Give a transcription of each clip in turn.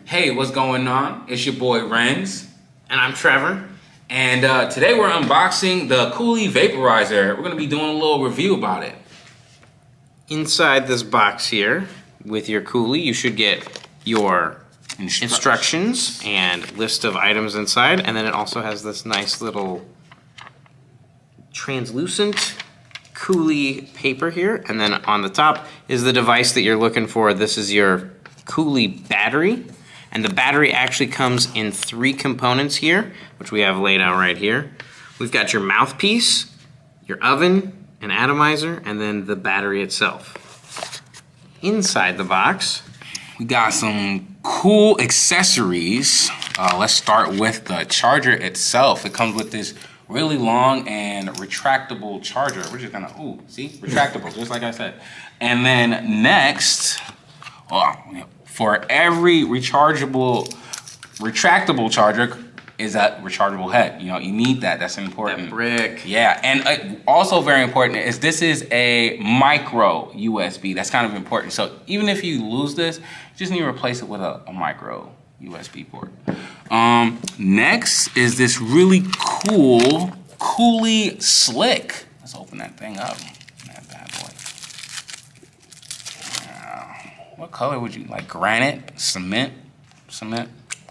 Hey, what's going on? It's your boy Renz. And I'm Trevor. And today we're unboxing the Kuli vaporizer. We're going to be doing a little review about it. Inside this box here, with your Kuli, you should get your instructions and list of items inside. And then it also has this nice little translucent Kuli paper here. And then on the top is the device that you're looking for. This is your Kuli battery. And the battery actually comes in 3 components here, which we have laid out right here. We've got your mouthpiece, your oven, an atomizer, and then the battery itself. Inside the box, we got some cool accessories. Let's start with the charger itself. It comes with this really long and retractable charger. We're just gonna, ooh, see? Retractable, just like I said. And then next, for every retractable charger is a rechargeable head. You know, you need that. That's important. That brick. Yeah, and also very important is this is a micro USB. That's kind of important. So even if you lose this, you just need to replace it with a micro USB port. Next is this really cool Kuli Slick. Let's open that thing up. That bad boy. What color would you like? Granite, cement,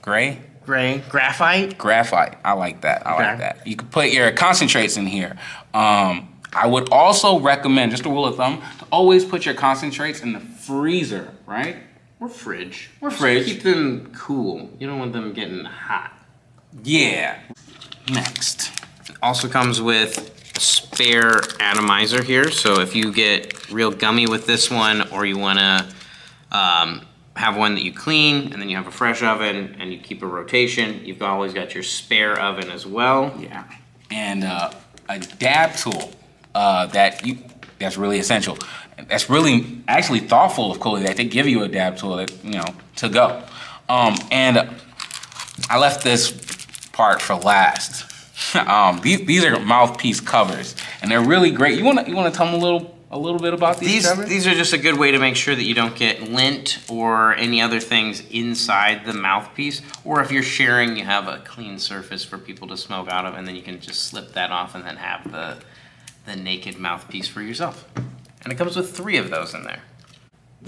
gray? Gray, graphite? Graphite, I like that, I like that. You could put your concentrates in here. I would also recommend, just a rule of thumb, to always put your concentrates in the freezer, right? Or fridge. Or fridge. Keep them cool. You don't want them getting hot. Yeah. Next. It also comes with a spare atomizer here, so if you get real gummy with this one, or you wanna have one that you clean and then you have a fresh oven and you keep a rotation, you've always got your spare oven as well. Yeah. And a dab tool that's really essential. That's really actually thoughtful of Kuli that they give you a dab tool that, you know, to go. And I left this part for last. These are mouthpiece covers and they're really great. You wanna tell them a little bit about these? These are just a good way to make sure that you don't get lint or any other things inside the mouthpiece. Or if you're sharing, you have a clean surface for people to smoke out of, and then you can just slip that off and then have the naked mouthpiece for yourself. And it comes with 3 of those in there.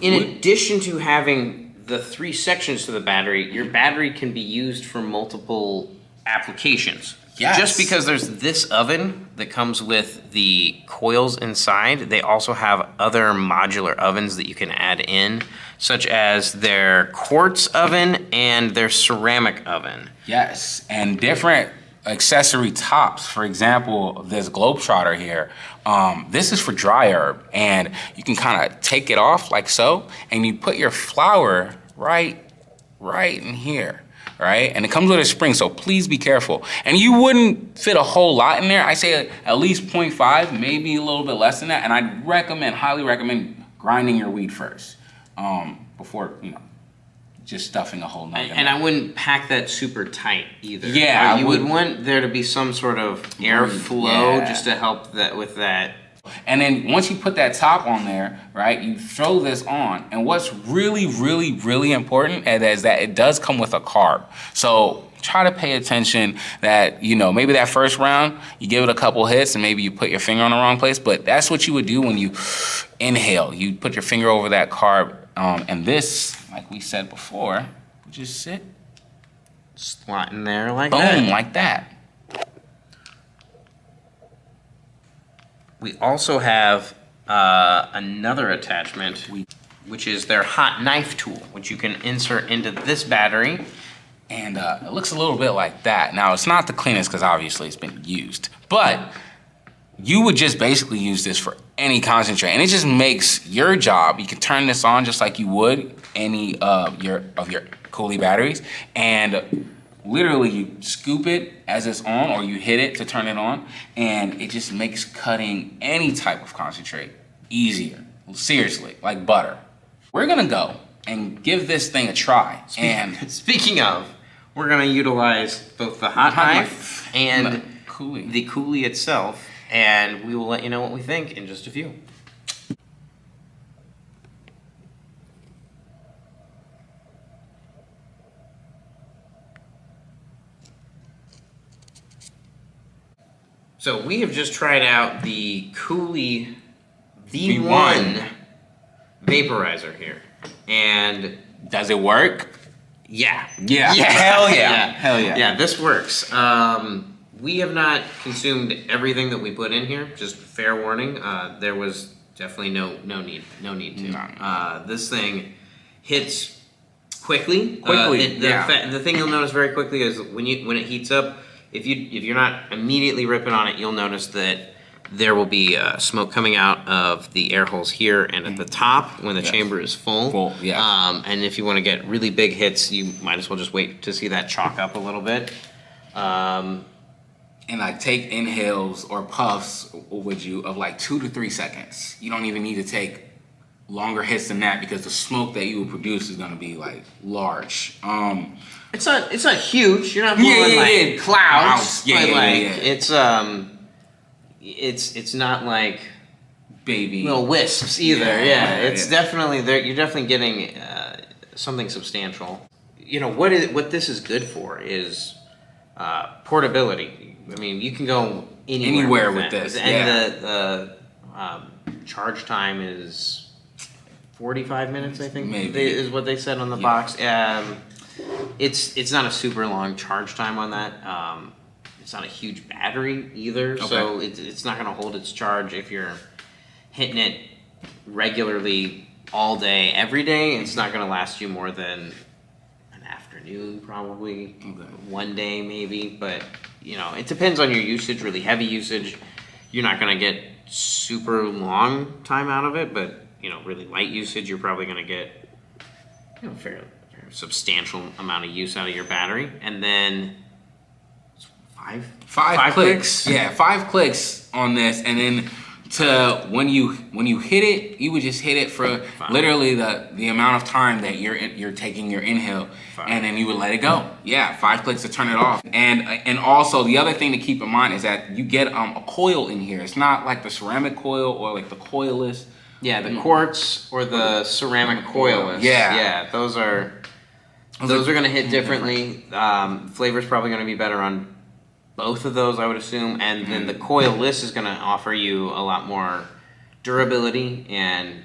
In addition to having the 3 sections to the battery, your battery can be used for multiple applications. Yes. Just because there's this oven that comes with the coils inside, they also have other modular ovens that you can add in, such as their quartz oven and their ceramic oven. Yes, and different accessory tops. For example, this Globetrotter here, this is for dry herb, and you can kind of take it off like so, and you put your flower right in here. Right? And it comes with a spring, so please be careful. And you wouldn't fit a whole lot in there. I say at least 0.5, maybe a little bit less than that. And I'd recommend, highly recommend grinding your weed first before, you know, just stuffing a whole nugget. And I wouldn't pack that super tight either. Yeah. You would want there to be some sort of airflow just to help that with that. And then once you put that top on there, right, you throw this on. And what's really, really, really important is that it does come with a carb. So try to pay attention that, you know, maybe that first round, you give it a couple hits and maybe you put your finger on the wrong place. But that's what you would do when you inhale. You put your finger over that carb. And this, like we said before, would just sit. Slot in there like that. Boom, like that. We also have another attachment, which is their hot knife tool, which you can insert into this battery. And it looks a little bit like that. Now, it's not the cleanest because obviously it's been used, but you would just basically use this for any concentrate. And it just makes your job, you can turn this on just like you would any of your Kuli batteries. And literally, you scoop it as it's on, or you hit it to turn it on, and it just makes cutting any type of concentrate easier. Seriously, like butter. We're gonna go and give this thing a try. Speaking of, we're gonna utilize both the hot knife and the Kuli itself, and we will let you know what we think in just a few. So we have just tried out the Kuli V1 vaporizer here. And does it work? Yeah. Yeah. Hell yeah. Hell yeah. Yeah, this works. We have not consumed everything that we put in here. Just fair warning. There was definitely no need to. No. This thing hits quickly. The thing you'll notice very quickly is when it heats up, if you're not immediately ripping on it, you'll notice that there will be smoke coming out of the air holes here and at the top when the chamber is full. And if you want to get really big hits, you might as well just wait to see that chalk up a little bit. And like take inhales or puffs, would you, of like 2 to 3 seconds. You don't even need to take longer hits than that because the smoke that you will produce is going to be like large. It's not huge. You're not blowing clouds. It's not like baby little wisps either. It's definitely there. You're definitely getting something substantial. You know what this is good for is portability. I mean, you can go anywhere with this. And the charge time is 45 minutes, I think. Maybe is what they said on the box. It's not a super long charge time on that. It's not a huge battery either, so it's not going to hold its charge if you're hitting it regularly all day, every day. It's not going to last you more than an afternoon, probably. One day, maybe. But, you know, it depends on your usage. Really heavy usage, you're not going to get super long time out of it. But, you know, really light usage, you're probably going to get, you know, fairly substantial amount of use out of your battery. And then five clicks. Yeah, 5 clicks on this, and then when you hit it, you would just hit it for literally the amount of time that you're taking your inhale, and then you would let it go. Yeah, 5 clicks to turn it off. And also the other thing to keep in mind is that you get a coil in here. It's not like the ceramic coil or like the coilless. Yeah, the quartz or the ceramic coilless. Yeah, those are going to hit differently. Flavor's probably going to be better on both of those, I would assume, and then the coilless is going to offer you a lot more durability and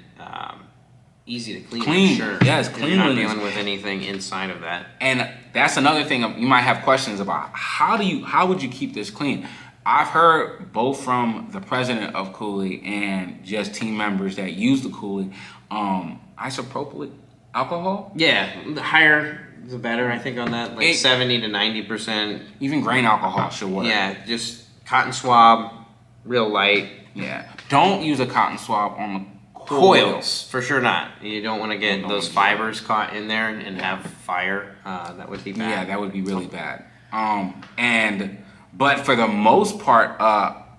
easy to clean. Clean, sure. Yes, clean. You're not dealing with anything inside of that. And that's another thing you might have questions about. How would you keep this clean? I've heard both from the president of Kuli and just team members that use the Kuli, isopropyl alcohol. Yeah, the higher the better, I think, on that. Like 70 to 90%. Even grain alcohol should work. Yeah, just cotton swab, real light. Yeah. Don't use a cotton swab on the coils. For sure not. You don't want to get those fibers caught in there and have fire. That would be bad. Yeah, that would be really bad. But for the most part,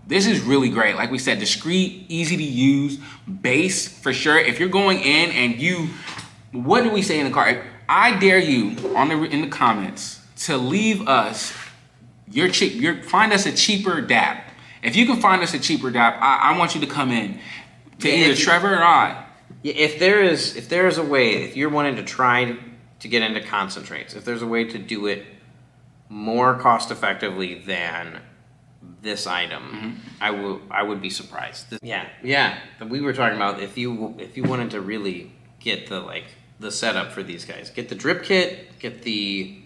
this is really great. Like we said, discreet, easy to use, base for sure. If you're going in and what do we say in the car? I dare you in the comments to leave us find us a cheaper dab. If you can find us a cheaper dab, I want you to come in to either Trevor or I. Yeah, if there is a way, if you're wanting to try to get into concentrates, if there's a way to do it more cost effectively than this item, I would be surprised. Yeah. We were talking about if you wanted to really get the setup for these guys, get the drip kit, get the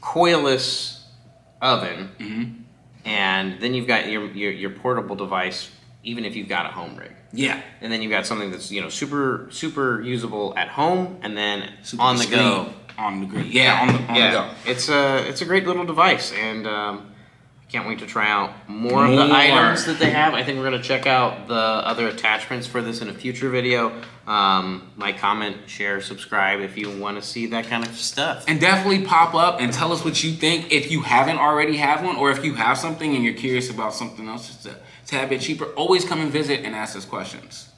coilless oven, and then you've got your portable device, even if you've got a home rig. Yeah. And then you've got something that's super usable at home, and then super on the go. On the go. Yeah, on the go. It's a great little device, and I can't wait to try out more of the items that they have. I think we're going to check out the other attachments for this in a future video. Like, comment, share, subscribe if you want to see that kind of stuff. And definitely pop up and tell us what you think if you haven't already have one, or if you have something and you're curious about something else just a tad bit cheaper. Always come and visit and ask us questions.